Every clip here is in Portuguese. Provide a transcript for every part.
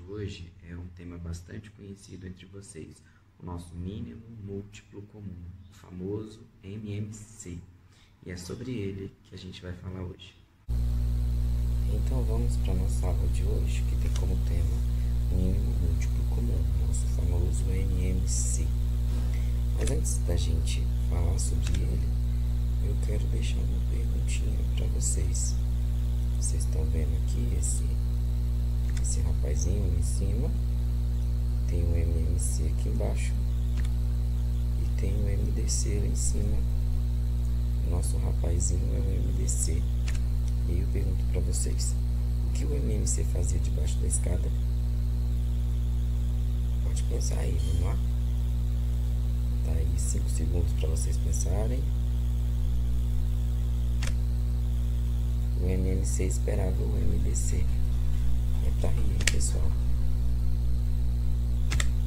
hoje é um tema bastante conhecido entre vocês, o nosso mínimo múltiplo comum, o famoso MMC, e é sobre ele que a gente vai falar hoje. Então vamos para a nossa aula de hoje, que tem como tema mínimo múltiplo comum, nosso famoso MMC. Mas antes da gente falar sobre ele, eu quero deixar uma perguntinha para vocês. Vocês estão vendo aqui esse rapazinho em cima, tem o MMC aqui embaixo e tem o MDC lá em cima. O nosso rapazinho é o MDC. E eu pergunto para vocês, o que o MMC fazia debaixo da escada? Pode pensar aí, vamos lá? Tá aí 5 segundos para vocês pensarem. O MMC esperava o MDC. É pra rir, hein, pessoal?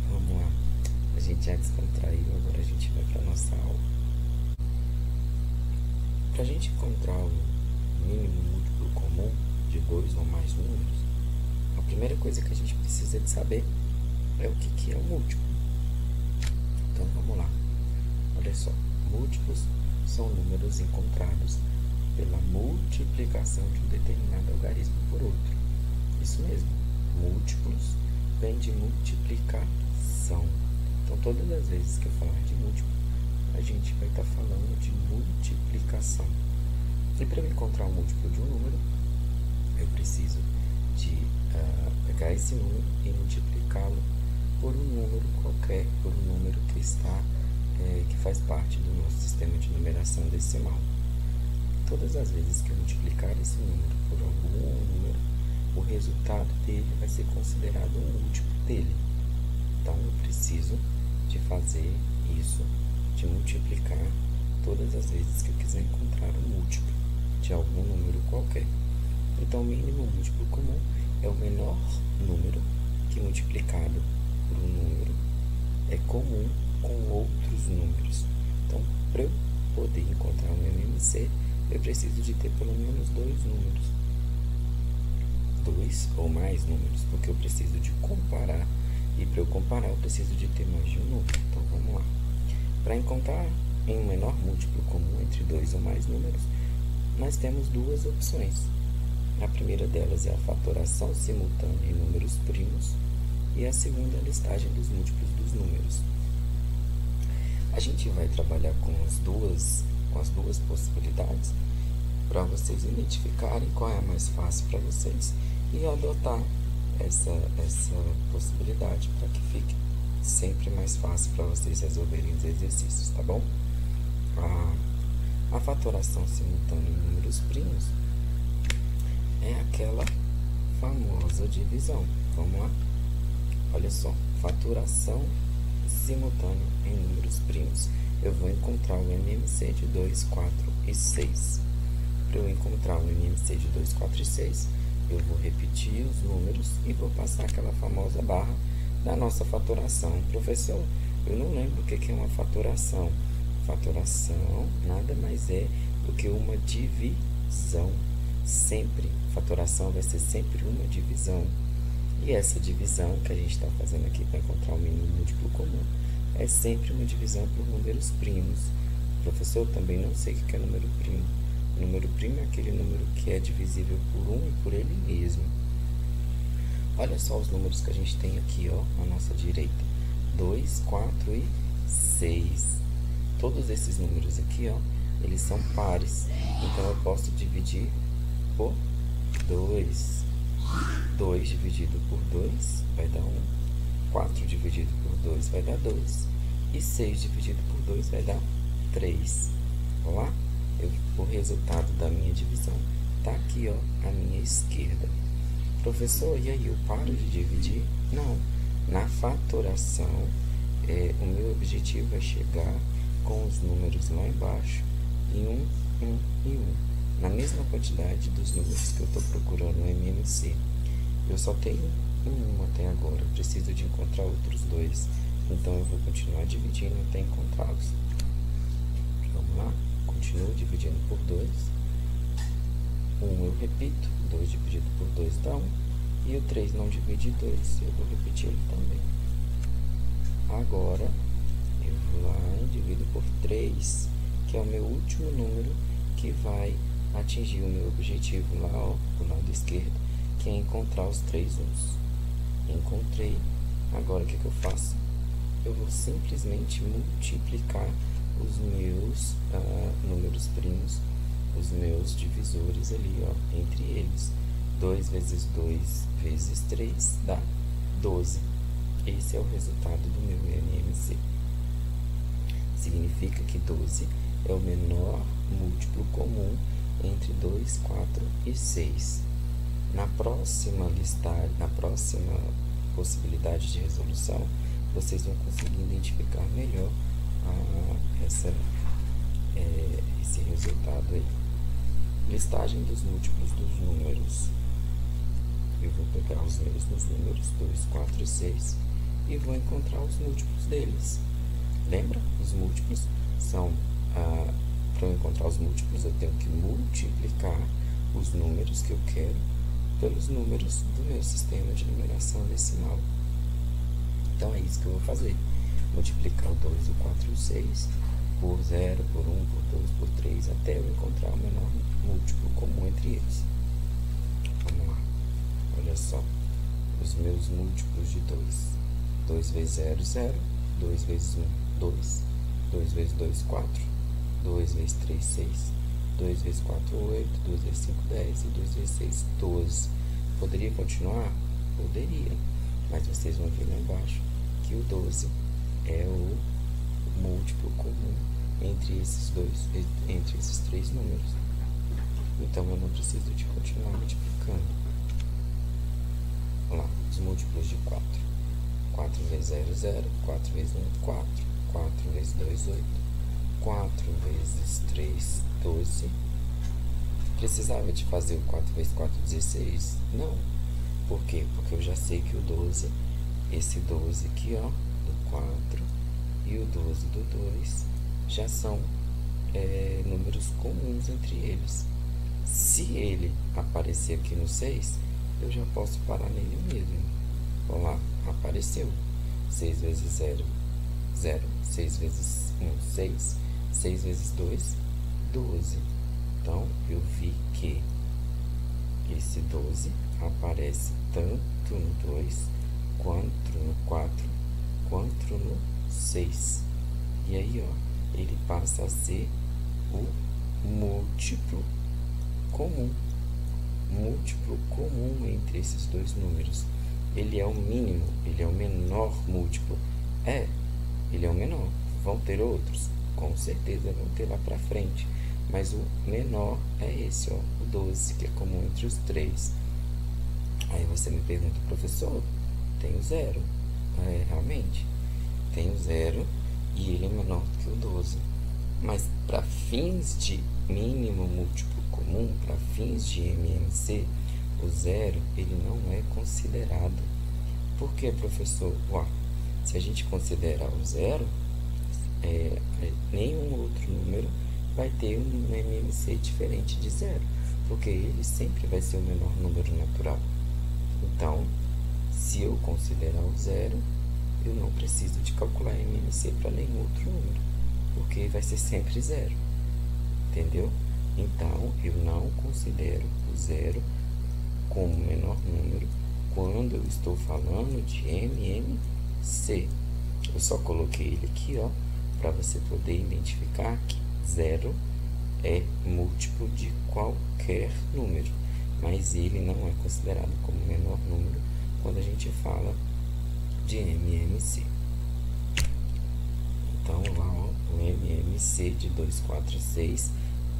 Vamos lá. A gente já descontraiu, agora a gente vai pra nossa aula. Pra gente encontrar o mínimo múltiplo comum de 2 ou mais números, a primeira coisa que a gente precisa de saber é o que é o múltiplo. Então vamos lá. Olha só, múltiplos são números encontrados pela multiplicação de um determinado algarismo por outro. Isso mesmo, múltiplos vem de multiplicação. Então todas as vezes que eu falar de múltiplo, a gente vai estar falando de multiplicação. E para eu encontrar o múltiplo de um número, eu preciso de pegar esse número e multiplicá-lo por um número qualquer, por um número que que faz parte do nosso sistema de numeração decimal. Todas as vezes que eu multiplicar esse número por algum número, o resultado dele vai ser considerado um múltiplo dele. Então eu preciso de fazer isso, de multiplicar todas as vezes que eu quiser encontrar um múltiplo de algum número qualquer. Então o mínimo múltiplo comum é o menor número que multiplicado por um número é comum com outros números. Então, para eu poder encontrar um MMC, eu preciso de ter pelo menos 2 números. 2 ou mais números, porque eu preciso de comparar. E para eu comparar, eu preciso de ter mais de um número. Então, vamos lá. Para encontrar um menor múltiplo comum entre 2 ou mais números, nós temos 2 opções. A primeira delas é a fatoração simultânea em números primos e a segunda é a listagem dos múltiplos dos números. A gente vai trabalhar com as duas possibilidades para vocês identificarem qual é a mais fácil para vocês e adotar essa possibilidade para que fique sempre mais fácil para vocês resolverem os exercícios, tá bom? A fatoração simultânea em números primos é aquela famosa divisão. Vamos lá? Olha só, fatoração simultânea em números primos. Eu vou encontrar o MMC de 2, 4 e 6. Para eu encontrar o MMC de 2, 4 e 6, eu vou repetir os números e vou passar aquela famosa barra da nossa fatoração. Professor, eu não lembro o que é uma fatoração. Fatoração nada mais é do que uma divisão. Sempre. Fatoração vai ser sempre uma divisão. E essa divisão que a gente está fazendo aqui para encontrar o mínimo múltiplo comum é sempre uma divisão por números primos. Professor, eu também não sei o que é número primo. O número primo é aquele número que é divisível por 1 e por ele mesmo. Olha só os números que a gente tem aqui, ó, à nossa direita. 2, 4 e 6. Todos esses números aqui, ó, eles são pares. Então eu posso dividir por 2. 2 dividido por 2 vai dar 1. 4 dividido por 2 vai dar 2. E 6 dividido por 2 vai dar 3. Olha lá? O resultado da minha divisão está aqui, ó, à minha esquerda. Professor, e aí eu paro de dividir? Não. Na fatoração, o meu objetivo é chegar com os números lá embaixo em 1, 1 e 1. Na mesma quantidade dos números que eu estou procurando no MMC. Eu só tenho um até agora, eu preciso de encontrar outros 2. Então eu vou continuar dividindo até encontrá-los. Vamos lá? Continuo dividindo por 2. 1 eu repito, 2 dividido por 2 dá 1. E o 3 não divide 2, eu vou repetir ele também. Agora, eu vou lá e divido por 3, que é o meu último número que vai atingir o meu objetivo lá, ó, do lado esquerdo, que é encontrar os 3 uns. Encontrei. Agora, o que eu faço? Eu vou simplesmente multiplicar os meus números primos, os meus divisores ali, ó, entre eles. 2 vezes 2 vezes 3 dá 12. Esse é o resultado do meu MMC. Significa que 12 é o menor múltiplo comum entre 2, 4 e 6. Na próxima listagem, na próxima possibilidade de resolução, vocês vão conseguir identificar melhor esse resultado aí. Listagem dos múltiplos dos números. Eu vou pegar os mesmos números, 2, 4 e 6, e vou encontrar os múltiplos deles. Lembra? Os múltiplos são... para eu encontrar os múltiplos, eu tenho que multiplicar os números que eu quero pelos números do meu sistema de numeração decimal. Então, é isso que eu vou fazer. Multiplicar o 2, o 4 e o 6 por 0, por 1, por 2, por 3, até eu encontrar o menor múltiplo comum entre eles. Vamos lá. Olha só. Os meus múltiplos de 2. 2 vezes 0, 0. 2 vezes 1, 2. 2 vezes 2, 4. 2 vezes 3, 6. 2 vezes 4, 8. 2 vezes 5, 10. E 2 vezes 6, 12. Poderia continuar? Poderia. Mas vocês vão ver lá embaixo que o 12 é o múltiplo comum entre esses três números. Então, eu não preciso de continuar multiplicando. Olha lá, os múltiplos de 4. 4 vezes 0, 0. 4 vezes 1, 4. 4 vezes 2, 8. 4 vezes 3, 12. Precisava de fazer o 4 vezes 4, 16? Não. Por quê? Porque eu já sei que o 12, esse 12 aqui, ó, do 4 e o 12 do 2, já são números comuns entre eles. Se ele aparecer aqui no 6, eu já posso parar nele mesmo. Vamos lá, apareceu. 6 vezes 0, 0. 6 vezes 1, 6. 6 vezes 2, 12. Então, eu vi que esse 12 aparece tanto no 2, quanto no 4, quanto no 6. E aí, ó, ele passa a ser o múltiplo comum. Múltiplo comum entre esses dois números. Ele é o mínimo, ele é o menor múltiplo. Ele é o menor. Vão ter outros? Com certeza vão ter lá pra frente. Mas o menor é esse, ó, o 12, que é comum entre os três. Aí você me pergunta, professor, tem o 0. Realmente, tem o 0 e ele é menor do que o 12. Mas para fins de mínimo múltiplo comum, para fins de MMC, o 0 ele não é considerado. Por que, professor? Se a gente considerar o 0, nenhum outro número vai ter um MMC diferente de 0, porque ele sempre vai ser o menor número natural. Então, se eu considerar o 0, eu não preciso de calcular MMC para nenhum outro número, porque vai ser sempre 0. Entendeu? Então, eu não considero o 0 como menor número quando eu estou falando de MMC. Eu só coloquei ele aqui, ó, para você poder identificar que 0 é múltiplo de qualquer número, mas ele não é considerado como menor número quando a gente fala de MMC. Então, lá, ó, o MMC de 2, 4 e 6,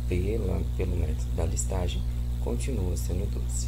pelo método da listagem, continua sendo 12.